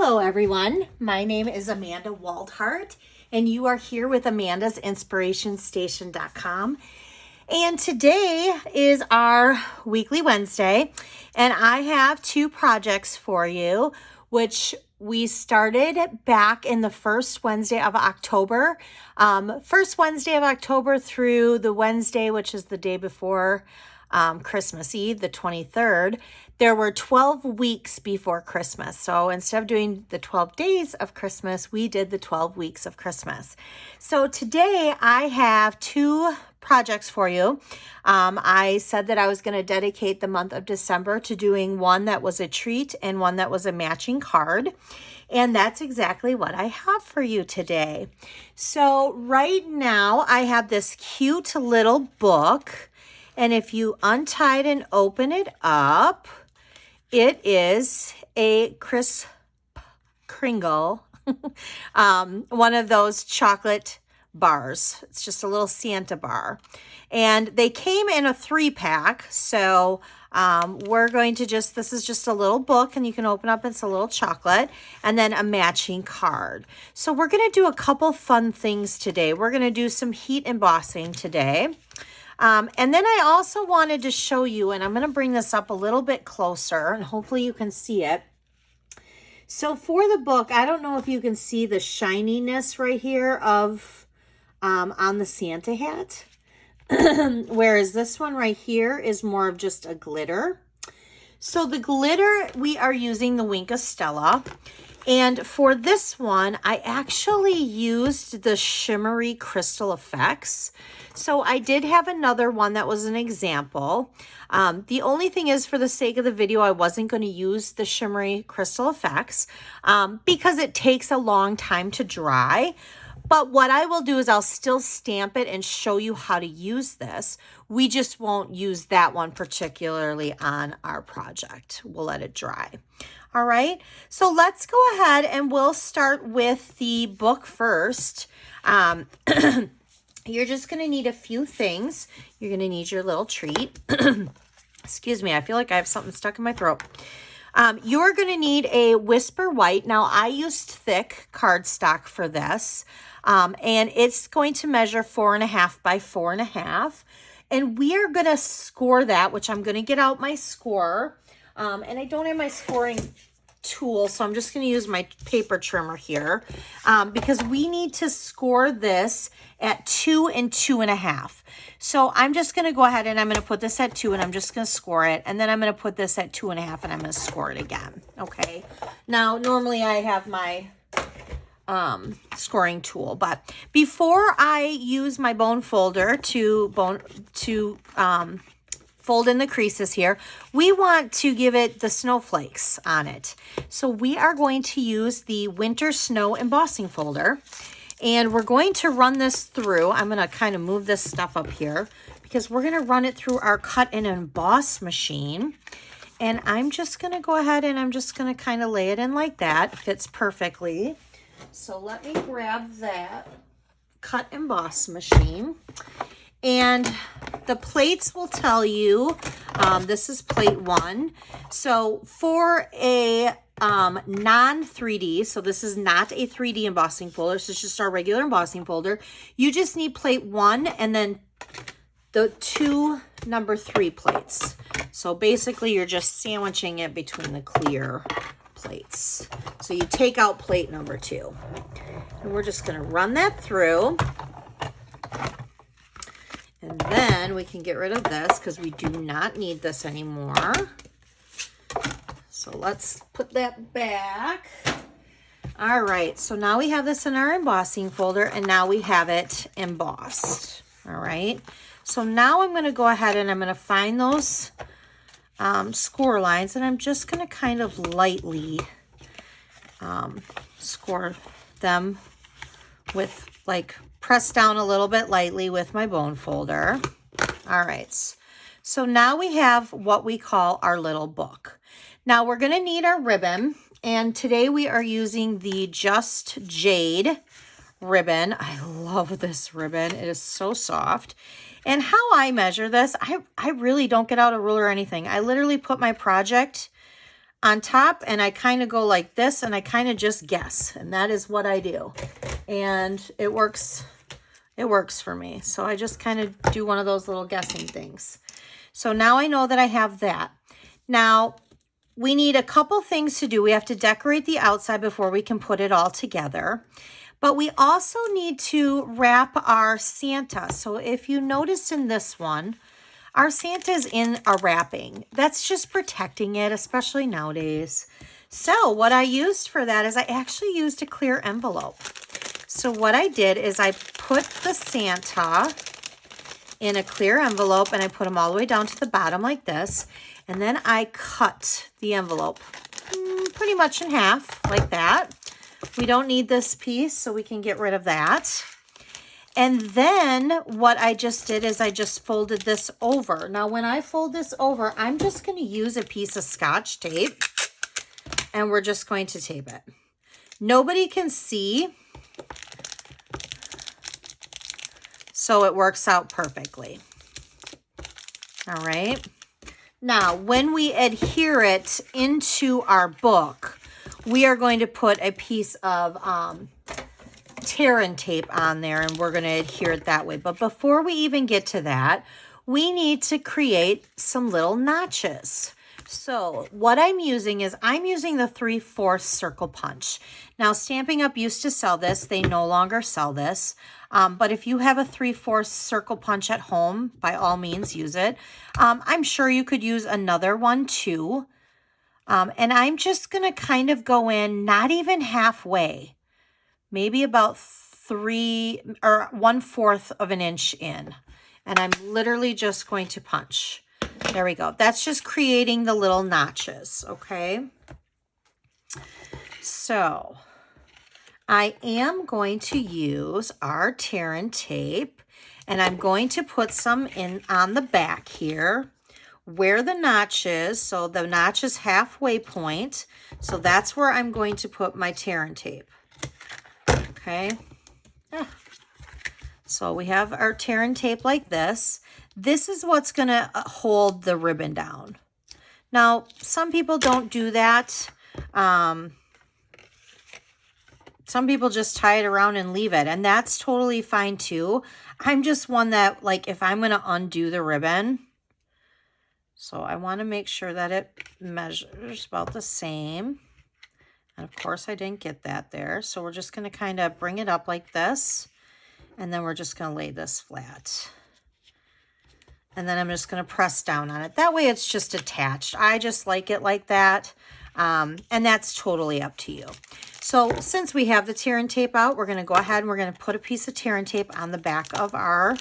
Hello everyone, my name is Amanda Waldhart and you are here with Amanda'sInspirationStation.com, and today is our weekly Wednesday and I have two projects for you which we started back in the first Wednesday of October. First Wednesday of October through the Wednesday, which is the day before Christmas Eve, the 23rd, there were 12 weeks before Christmas. So instead of doing the 12 days of Christmas, we did the 12 weeks of Christmas. So today I have two projects for you. I said that I was going to dedicate the month of December to doing one that was a treat and one that was a matching card. And that's exactly what I have for you today. So right now I have this cute little book. And if you untie it and open it up, it is a Kris Kringle, one of those chocolate bars. It's just a little Santa bar. And they came in a 3-pack. So we're going to this is just a little book and you can open up, it's a little chocolate, and then a matching card. So we're going to do a couple fun things today. We're going to do some heat embossing today. And then I also wanted to show you, and I'm going to bring this up a little bit closer and hopefully you can see it. So for the book, I don't know if you can see the shininess right here of, on the Santa hat. Whereas this one right here is more of just a glitter. So the glitter, we are using the Wink of Stella. And for this one, I actually used the shimmery crystal effects. So I did have another one that was an example. The only thing is, for the sake of the video, I wasn't going to use the shimmery crystal effects because it takes a long time to dry. But what I will do is I'll still stamp it and show you how to use this. We just won't use that one particularly on our project. We'll let it dry. All right, so let's go ahead and we'll start with the book first. You're just going to need a few things. You're going to need your little treat. Excuse me, I feel like I have something stuck in my throat. You're going to need a Whisper White. Now, I used thick cardstock for this, and it's going to measure 4.5 by 4.5. And we are going to score that, which I'm going to get out my scorer. And I don't have my scoring tool, so I'm just going to use my paper trimmer here because we need to score this at 2 and 2.5. So I'm just going to go ahead and I'm going to put this at 2 and I'm just going to score it. And then I'm going to put this at 2.5 and I'm going to score it again. Okay. Now, normally I have my scoring tool, but before I use my bone folder to fold in the creases here, we want to give it the snowflakes on it. So we are going to use the Winter Snow embossing folder, and we're going to run this through. I'm going to kind of move this stuff up here because we're going to run it through our cut and emboss machine. And I'm just going to go ahead and I'm just going to kind of lay it in like that. It fits perfectly. So let me grab that cut emboss machine. And the plates will tell you, this is plate 1. So for a non-3D, so this is not a 3D embossing folder, so it's just our regular embossing folder, you just need plate 1 and then the 2 number 3 plates. So basically you're just sandwiching it between the clear plates. So you take out plate number 2. And we're just going to run that through. And then we can get rid of this because we do not need this anymore. So let's put that back. All right, so now we have this in our embossing folder and now we have it embossed. All right, so now I'm going to go ahead and I'm going to find those score lines and I'm just going to kind of lightly score them with, like, press down a little bit lightly with my bone folder. All right, so now we have what we call our little book. Now we're going to need our ribbon, and today we are using the Just Jade ribbon. I love this ribbon. It is so soft. And how I measure this, I really don't get out a ruler or anything. I literally put my project on top, and I kind of go like this, and I kind of just guess, and that is what I do. And it works for me. So I just kind of do one of those little guessing things. So now I know that I have that. Now, we need a couple things to do. We have to decorate the outside before we can put it all together. But we also need to wrap our Santa. So if you notice in this one, our Santa is in a wrapping. That's just protecting it, especially nowadays. So what I used for that is I actually used a clear envelope. So what I did is I put the Santa in a clear envelope, and I put them all the way down to the bottom like this. And then I cut the envelope pretty much in half like that. We don't need this piece, so we can get rid of that. And then what I just did is I just folded this over. Now, when I fold this over, I'm just going to use a piece of Scotch tape, and we're just going to tape it. Nobody can see, so it works out perfectly. All right. Now, when we adhere it into our book, we are going to put a piece of tear and tape on there, and we're going to adhere it that way. But before we even get to that, we need to create some little notches. So what I'm using is I'm using the 3/4 circle punch. Now, Stampin' Up! Used to sell this. They no longer sell this. But if you have a 3/4 circle punch at home, by all means, use it. I'm sure you could use another one too. And I'm just going to kind of go in, not even halfway, maybe about 1/4 of an inch in. And I'm literally just going to punch. There we go. That's just creating the little notches, okay? So I am going to use our tear and tape, and I'm going to put some in on the back here where the notch is. So the notch is halfway point. So that's where I'm going to put my tear and tape. Okay. So we have our tear and tape like this. This is what's going to hold the ribbon down. Now, some people don't do that. Some people just tie it around and leave it, and that's totally fine too. I'm just one that, like, if I'm going to undo the ribbon, so I want to make sure that it measures about the same. And of course, I didn't get that there. So we're just going to kind of bring it up like this, and then we're just going to lay this flat. And then I'm just going to press down on it. That way it's just attached. I just like it like that. And that's totally up to you. So since we have the tear and tape out, we're going to go ahead and we're going to put a piece of tear and tape on the back of our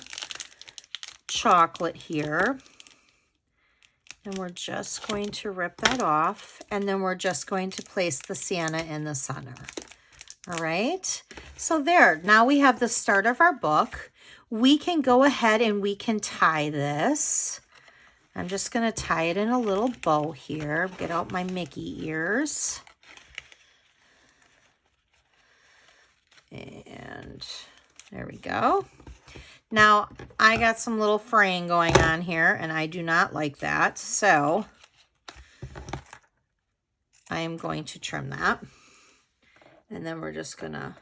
chocolate here. And we're just going to rip that off. And then we're just going to place the Santa in the center. All right. So there, now we have the start of our book. We can go ahead and we can tie this. I'm just going to tie it in a little bow here. Get out my Mickey ears. And there we go. Now, I got some little fraying going on here, and I do not like that. So I am going to trim that. And then we're just going to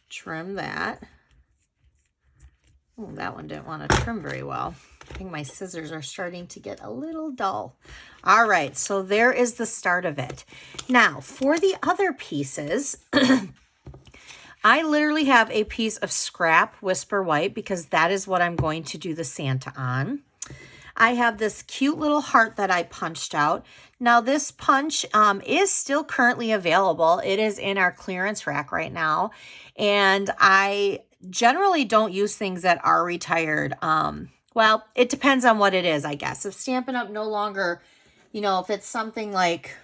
trim that. Oh, that one didn't want to trim very well. I think my scissors are starting to get a little dull. All right, so there is the start of it. Now, for the other pieces, I literally have a piece of scrap Whisper White because that is what I'm going to do the Santa on. I have this cute little heart that I punched out. Now, this punch is still currently available. It is in our clearance rack right now, and I generally don't use things that are retired. Well, it depends on what it is, I guess. If Stampin' Up! No longer, you know, if it's something like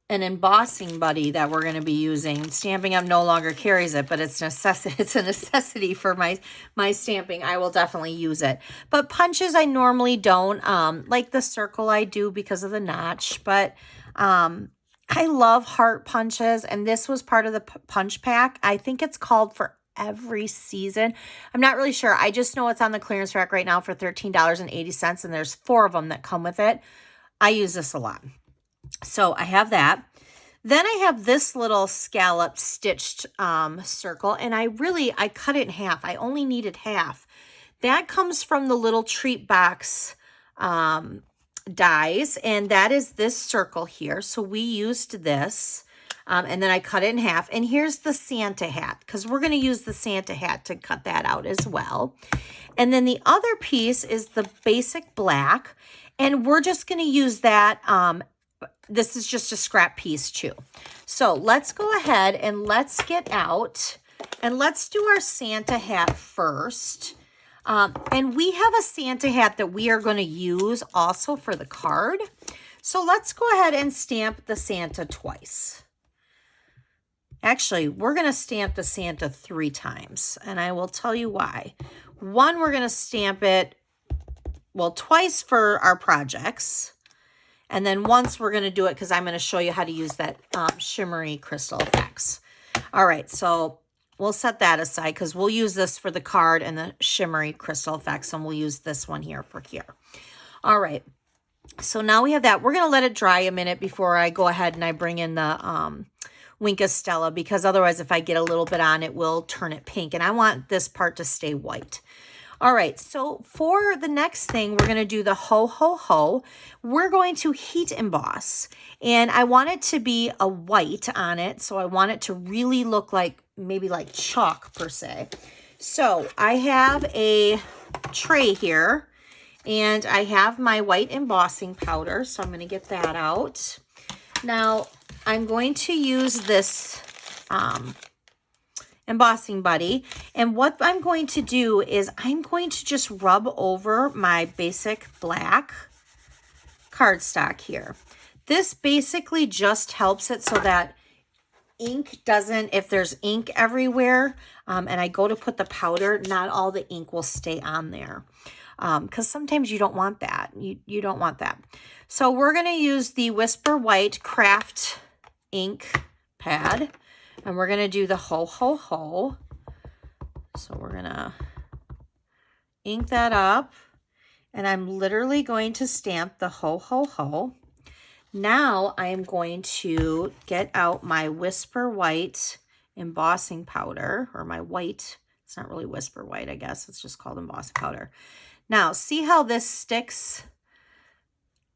an embossing buddy that we're going to be using, Stampin' Up! No longer carries it, but it's a necessity for my stamping. I will definitely use it. But punches I normally don't. Like the circle I do because of the notch, but I love heart punches, and this was part of the punch pack. I think it's called for every season. I'm not really sure. I just know it's on the clearance rack right now for $13.80, and there's 4 of them that come with it. I use this a lot. So I have that. Then I have this little scallop stitched circle, and I cut it in half. I only needed half. That comes from the little treat box dies, and that is this circle here. So we used this, and then I cut it in half. And here's the Santa hat, because we're going to use the Santa hat to cut that out as well. And then the other piece is the basic black, and we're just going to use that. This is just a scrap piece too. So let's go ahead and let's get out and let's do our Santa hat first. And we have a Santa hat that we are going to use also for the card. So let's go ahead and stamp the Santa twice. Actually, we're going to stamp the Santa 3 times, and I will tell you why. One, we're going to stamp it, well, twice for our projects. And then once we're going to do it because I'm going to show you how to use that shimmery crystal effects. All right, so we'll set that aside because we'll use this for the card and the shimmery crystal effects, and we'll use this one here for here. All right, so now we have that. We're going to let it dry a minute before I go ahead and I bring in the Wink Stella, because otherwise if I get a little bit on it, will turn it pink, and I want this part to stay white. All right, so for the next thing, we're going to do the ho, ho, ho. We're going to heat emboss, and I want it to be a white on it, so I want it to really look like, maybe like chalk per se. So I have a tray here, and I have my white embossing powder, so I'm going to get that out. Now, I'm going to use this embossing buddy, and what I'm going to do is I'm going to just rub over my basic black cardstock here. This basically just helps it so that ink doesn't, if there's ink everywhere and I go to put the powder, not all the ink will stay on there, because sometimes you don't want that. You don't want that. So we're going to use the Whisper White Craft ink pad, and we're going to do the ho, ho, ho. So we're going to ink that up, and I'm literally going to stamp the ho, ho, ho. Now I am going to get out my Whisper White embossing powder, or my white, it's not really Whisper White, I guess. It's just called embossing powder. Now, see how this sticks?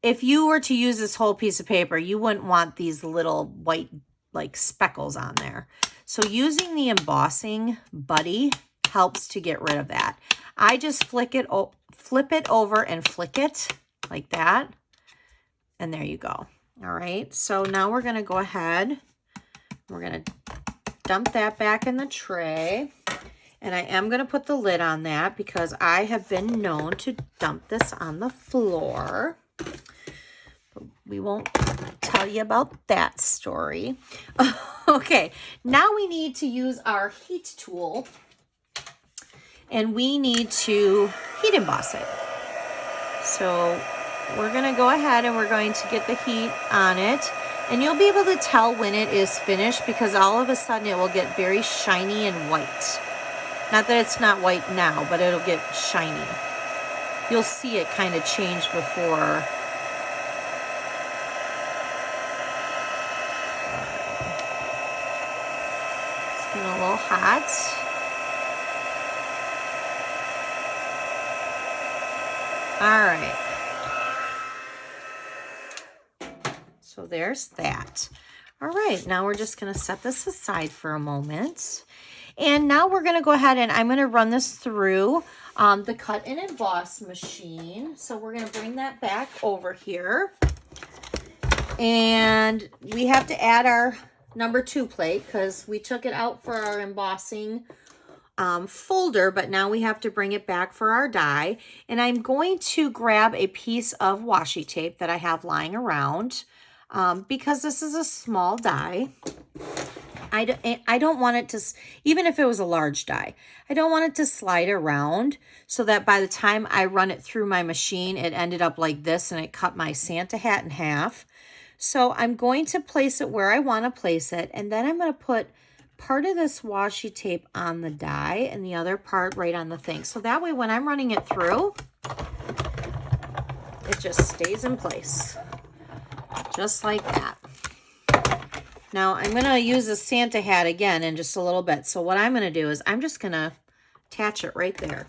If you were to use this whole piece of paper, you wouldn't want these little white like speckles on there. So using the embossing buddy helps to get rid of that. I just flip it over and flick it like that. And there you go. All right. So now we're going to go ahead. We're going to dump that back in the tray. And I am going to put the lid on that because I have been known to dump this on the floor. But we won't tell you about that story. Okay, now we need to use our heat tool, and we need to heat emboss it. So we're going to go ahead and we're going to get the heat on it, and you'll be able to tell when it is finished because all of a sudden it will get very shiny and white. Not that it's not white now, but it'll get shiny. You'll see it kind of change before. It's getting a little hot. All right. So there's that. All right, now we're just going to set this aside for a moment. And now we're going to go ahead and I'm going to run this through the cut and emboss machine. So we're going to bring that back over here. And we have to add our number 2 plate because we took it out for our embossing folder, but now we have to bring it back for our die. And I'm going to grab a piece of washi tape that I have lying around because this is a small die. I don't want it to, even if it was a large die, I don't want it to slide around so that by the time I run it through my machine, it ended up like this and it cut my Santa hat in half. So I'm going to place it where I want to place it, and then I'm going to put part of this washi tape on the die and the other part right on the thing. So that way when I'm running it through, it just stays in place. just like that. Now I'm going to use a Santa hat again in just a little bit. So what I'm going to do is I'm just going to attach it right there.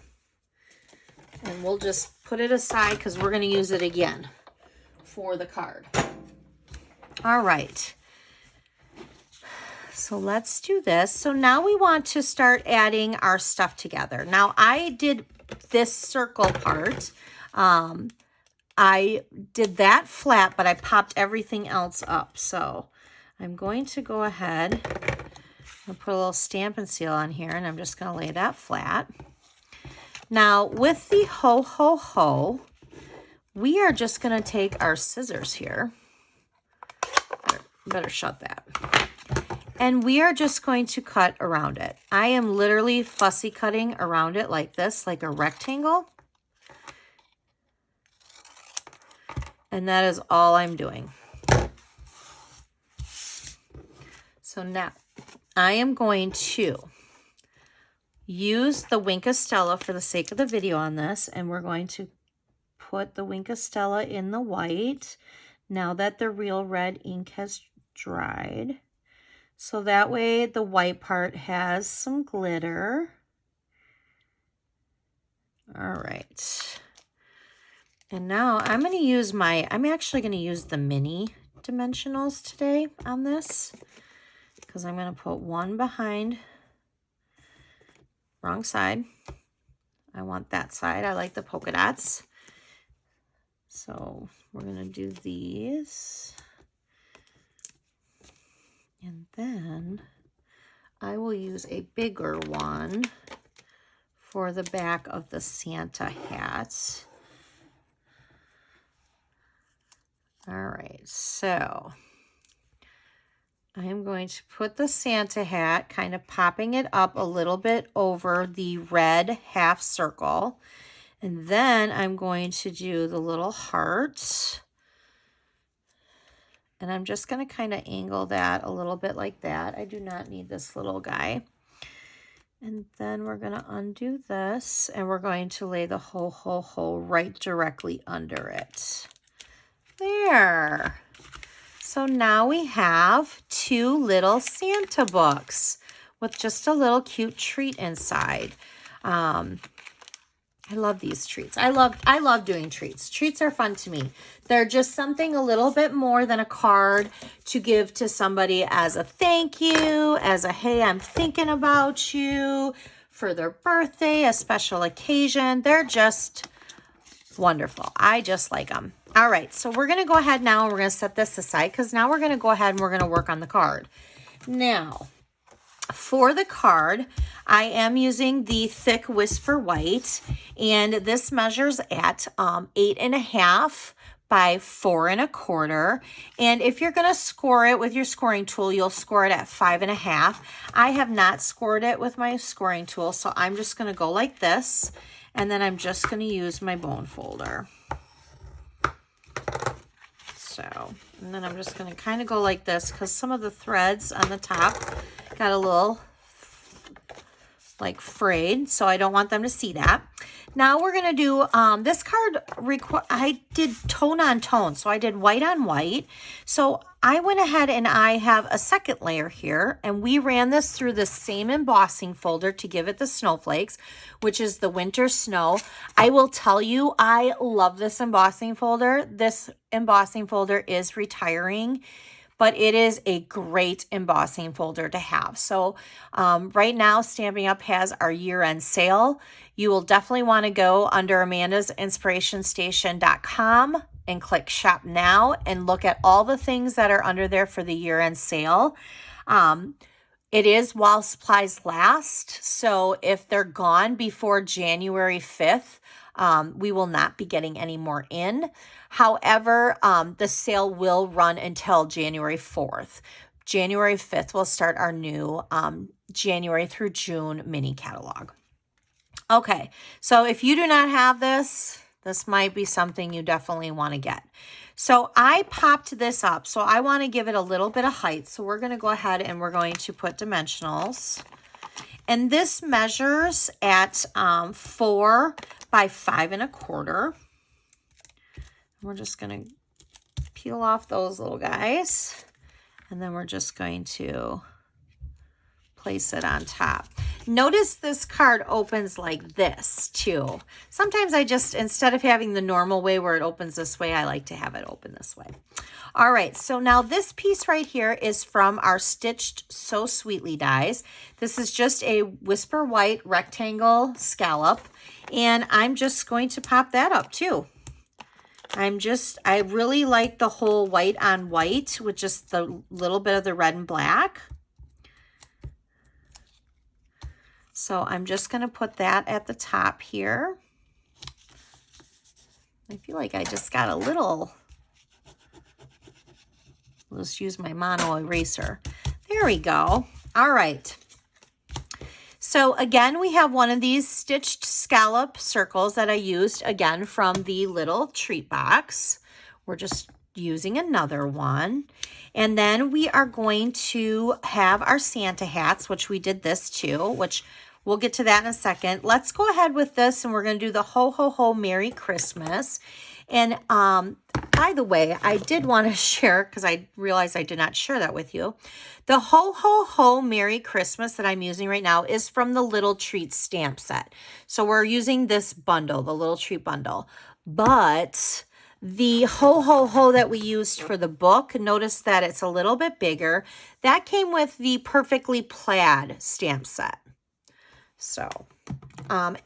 And we'll just put it aside because we're going to use it again for the card. All right. So let's do this. So now we want to start adding our stuff together. Now I did this circle part. I did that flat, but I popped everything else up. So I'm going to go ahead and put a little Stampin' Seal on here, and I'm just going to lay that flat. Now, with the ho, ho, ho, we are just going to take our scissors here. Better shut that. And we are just going to cut around it. I am literally fussy cutting around it like this, like a rectangle. And that is all I'm doing. So now I am going to use the Wink of Stella for the sake of the video on this, and we're going to put the Wink of Stella in the white now that the real red ink has dried. So that way the white part has some glitter. All right. And now I'm going to use I'm actually going to use the mini dimensionals today on this, because I'm going to put one behind, wrong side. I want that side. I like the polka dots. So we're going to do these. And then I will use a bigger one for the back of the Santa hat. All right, so I am going to put the Santa hat, kind of popping it up a little bit over the red half circle. And then I'm going to do the little heart. And I'm just going to kind of angle that a little bit like that. I do not need this little guy. And then we're going to undo this, and we're going to lay the ho, ho, ho right directly under it. There. So now we have two little Santa books with just a little cute treat inside. I love these treats. I love doing treats. Treats are fun to me. They're just something a little bit more than a card to give to somebody as a thank you, as a, hey, I'm thinking about you, for their birthday, a special occasion. They're just wonderful. I just like them. All right, so we're going to go ahead now and we're going to set this aside, because now we're going to go ahead and we're going to work on the card. Now, for the card, I am using the thick Whisper White, and this measures at 8.5 by 4 1/4. And if you're going to score it with your scoring tool, you'll score it at 5.5. I have not scored it with my scoring tool, so I'm just going to go like this, and then I'm just going to use my bone folder. So, and then I'm just going to kind of go like this, because some of the threads on the top got a little like frayed, so I don't want them to see that. Now we're going to do this card. I did tone on tone, so I did white on white. So I went ahead and I have a second layer here, and we ran this through the same embossing folder to give it the snowflakes, which is the winter snow. I will tell you, I love this embossing folder. This embossing folder is retiring, but it is a great embossing folder to have. So right now, Stampin' Up! Has our year-end sale. You will definitely want to go under amandasinspirationstation.com and click Shop Now and look at all the things that are under there for the year-end sale. It is while supplies last, so if they're gone before January 5th, we will not be getting any more in. However, the sale will run until January 4th. January 5th, we'll start our new January through June mini catalog. Okay, so if you do not have this, this might be something you definitely want to get. So I popped this up, so I want to give it a little bit of height. So we're going to go ahead and we're going to put dimensionals. And this measures at 4 by 5 1/4. We're just going to peel off those little guys. And then we're just going to place it on top. Notice this card opens like this too. Sometimes I just, instead of having the normal way where it opens this way, I like to have it open this way. All right, so now this piece right here is from our Stitched So Sweetly dies. This is just a Whisper White rectangle scallop, and I'm just going to pop that up too. I really like the whole white on white with just the little bit of the red and black. So I'm just going to put that at the top here. I feel like I just got a little, let's use my mono eraser. There we go. All right. So again, we have one of these stitched scallop circles that I used again from the little treat box. We're just using another one. And then we are going to have our Santa hats, which we did this too, which we'll get to that in a second. Let's go ahead with this, and we're going to do the Ho Ho Ho Merry Christmas. And by the way, I did want to share, because I realized I did not share that with you. The Ho Ho Ho Merry Christmas that I'm using right now is from the Little Treat stamp set. So we're using this bundle, the Little Treat bundle. But the Ho Ho Ho that we used for the book, notice that it's a little bit bigger. That came with the Perfectly Plaid stamp set. So,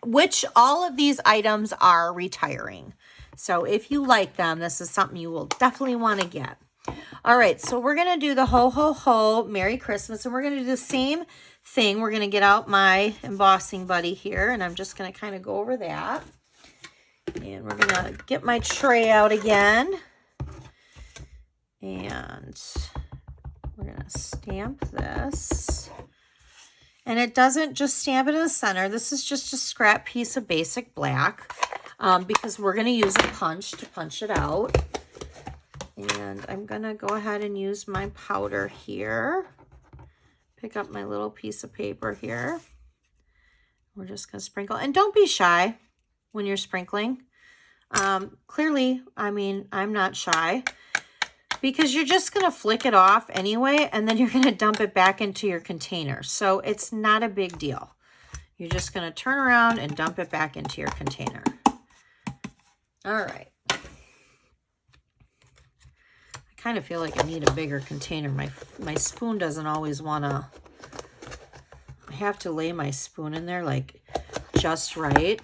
which all of these items are retiring. So if you like them, this is something you will definitely want to get. All right, so we're going to do the Ho Ho Ho Merry Christmas, and we're going to do the same thing. We're going to get out my embossing buddy here, and I'm just going to kind of go over that. And we're going to get my tray out again. And we're going to stamp this. And it doesn't just stamp it in the center. This is just a scrap piece of basic black. Because we're going to use a punch to punch it out. And I'm going to go ahead and use my powder here. Pick up my little piece of paper here. We're just going to sprinkle. And don't be shy when you're sprinkling. Clearly, I mean, I'm not shy. Because you're just going to flick it off anyway. And then you're going to dump it back into your container. So it's not a big deal. You're just going to turn around and dump it back into your container. All right. I kind of feel like I need a bigger container. My spoon doesn't always want to. I have to lay my spoon in there like just right.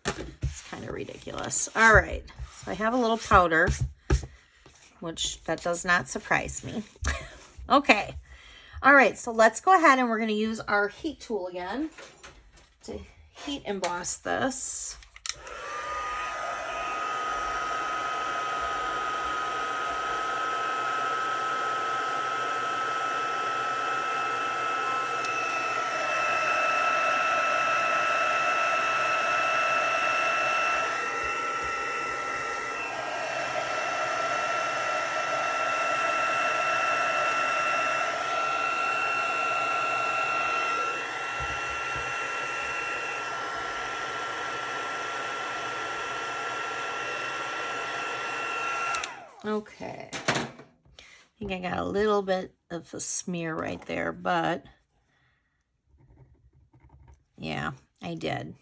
It's kind of ridiculous. All right. So I have a little powder, which that does not surprise me. Okay. All right. So let's go ahead and we're going to use our heat tool again to heat emboss this. Okay, I think I got a little bit of a smear right there, but yeah, I did.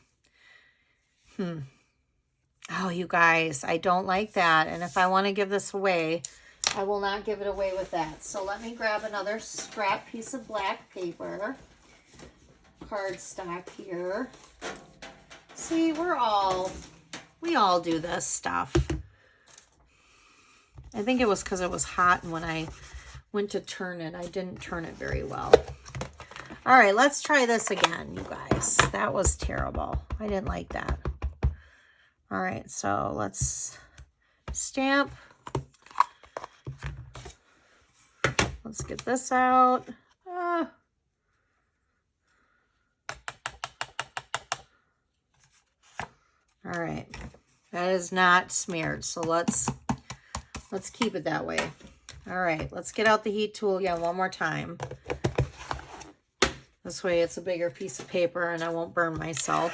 Oh, you guys, I don't like that. And if I want to give this away, I will not give it away with that. So let me grab another scrap piece of black paper, cardstock here. See, we all do this stuff. I think it was because it was hot, and when I went to turn it, I didn't turn it very well. All right, let's try this again, you guys. That was terrible. I didn't like that. All right, so let's stamp. Let's get this out. All right, that is not smeared, so let's keep it that way. All right, let's get out the heat tool again one more time. This way it's a bigger piece of paper and I won't burn myself.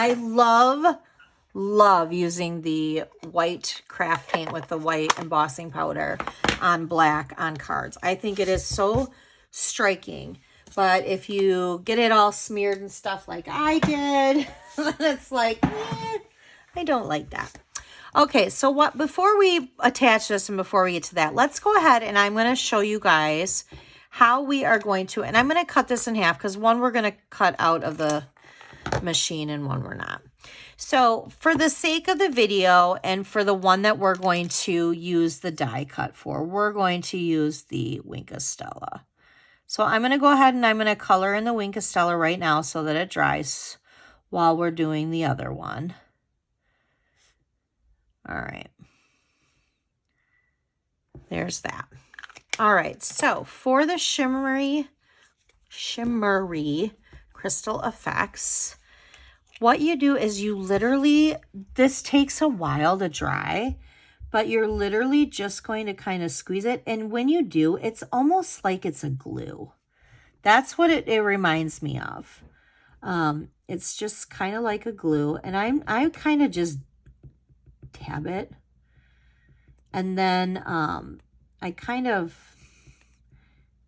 I love using the white craft paint with the white embossing powder on black on cards. I think it is so striking. But if you get it all smeared and stuff like I did, then it's like, I don't like that. Okay, so before we attach this and before we get to that, let's go ahead and I'm going to show you guys how we are going to, and I'm going to cut this in half because one we're going to cut out of the machine and one we're not. So for the sake of the video and for the one that we're going to use the die cut for, we're going to use the Wink of Stella. So I'm going to go ahead and I'm going to color in the Wink of Stella right now so that it dries while we're doing the other one. All right. There's that. All right. So for the shimmery crystal effects, what you do is you literally, this takes a while to dry, but you're literally just going to kind of squeeze it. And when you do, it's almost like it's a glue. That's what it reminds me of. It's just kind of like a glue. And I kind of just tab it. And then I kind of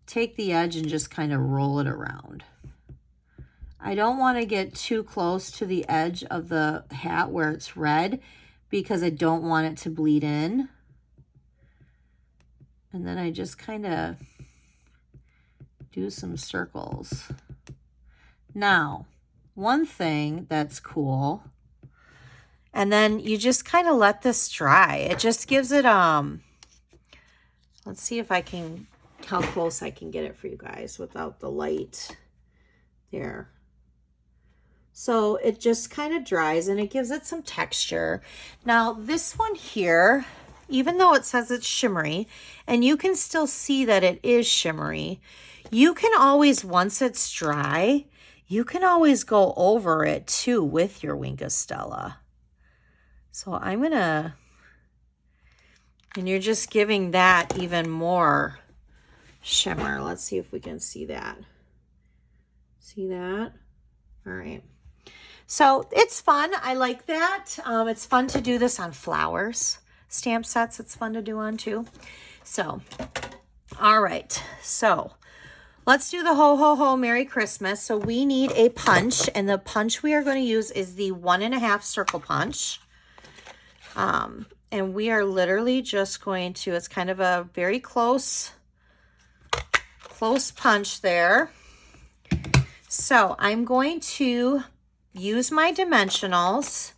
take the edge and just kind of roll it around. I don't want to get too close to the edge of the hat where it's red because I don't want it to bleed in. And then I just kind of do some circles. Now, one thing that's cool, and then you just kind of let this dry. It just gives it, let's see if I can, how close I can get it for you guys without the light there. So it just kind of dries and it gives it some texture. Now this one here, even though it says it's shimmery, and you can still see that it is shimmery, you can always, once it's dry, you can always go over it too with your Wink of Stella. So I'm gonna, and you're just giving that even more shimmer. Let's see if we can see that. See that? All right. So it's fun. I like that. It's fun to do this on flowers. Stamp sets, it's fun to do on too. So, all right. So let's do the Ho Ho Ho Merry Christmas. So we need a punch, and the punch we are going to use is the 1.5 circle punch. And we are literally just going to, it's kind of a very close punch there. So I'm going to use my dimensionals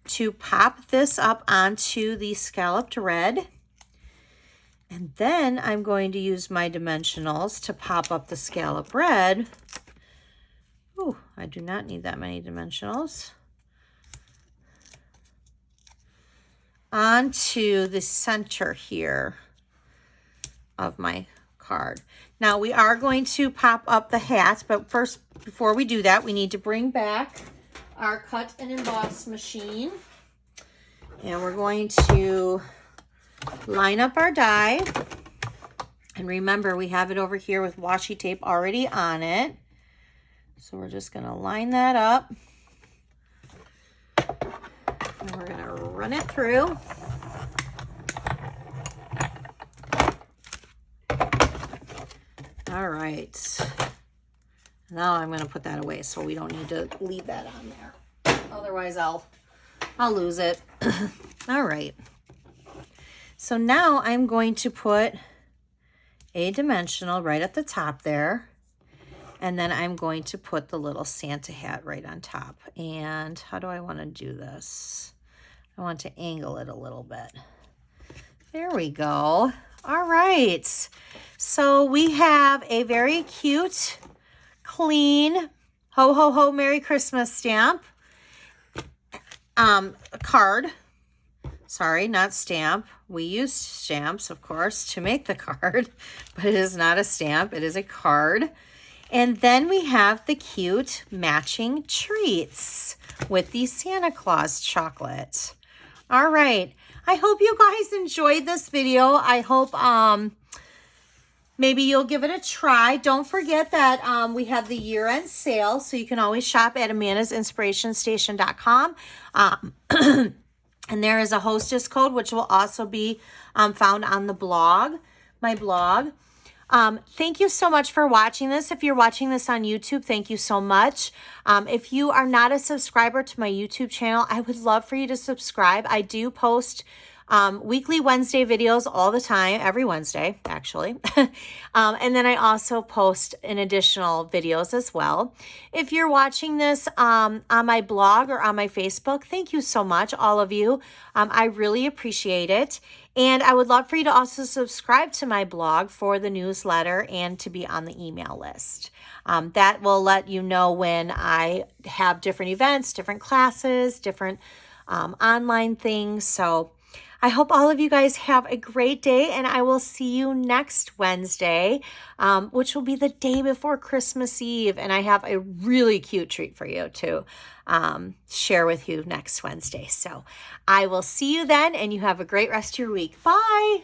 to pop this up onto the scalloped red. And then I'm going to use my dimensionals to pop up the scallop red. Ooh, I do not need that many dimensionals. Onto the center here of my card. Now we are going to pop up the hat, but first, before we do that, we need to bring back our cut and emboss machine. And we're going to line up our die. And remember, we have it over here with washi tape already on it. So we're just going to line that up. And we're going to run it through. All right. Now I'm going to put that away so we don't need to leave that on there. Otherwise I'll lose it. All right. So now I'm going to put a dimensional right at the top there. And then I'm going to put the little Santa hat right on top. And how do I want to do this? I want to angle it a little bit. There we go. All right. So we have a very cute, clean, Ho Ho Ho Merry Christmas stamp. A card. Sorry, not stamp. We use stamps, of course, to make the card, but it is not a stamp. It is a card. And then we have the cute matching treats with the Santa Claus chocolate. All right. I hope you guys enjoyed this video. I hope maybe you'll give it a try. Don't forget that we have the year-end sale, so you can always shop at amandasinspirationstation.com. And there is a hostess code, which will also be found on the blog, my blog. Thank you so much for watching this. If you're watching this on YouTube, thank you so much. If you are not a subscriber to my YouTube channel, I would love for you to subscribe. I do post weekly Wednesday videos all the time, every Wednesday, actually. And then I also post an additional videos as well. If you're watching this on my blog or on my Facebook, thank you so much, all of you. I really appreciate it. And I would love for you to also subscribe to my blog for the newsletter and to be on the email list. That will let you know when I have different events, different classes, different online things. So I hope all of you guys have a great day, and I will see you next Wednesday, which will be the day before Christmas Eve. And I have a really cute treat for you to share with you next Wednesday. So I will see you then, and you have a great rest of your week. Bye.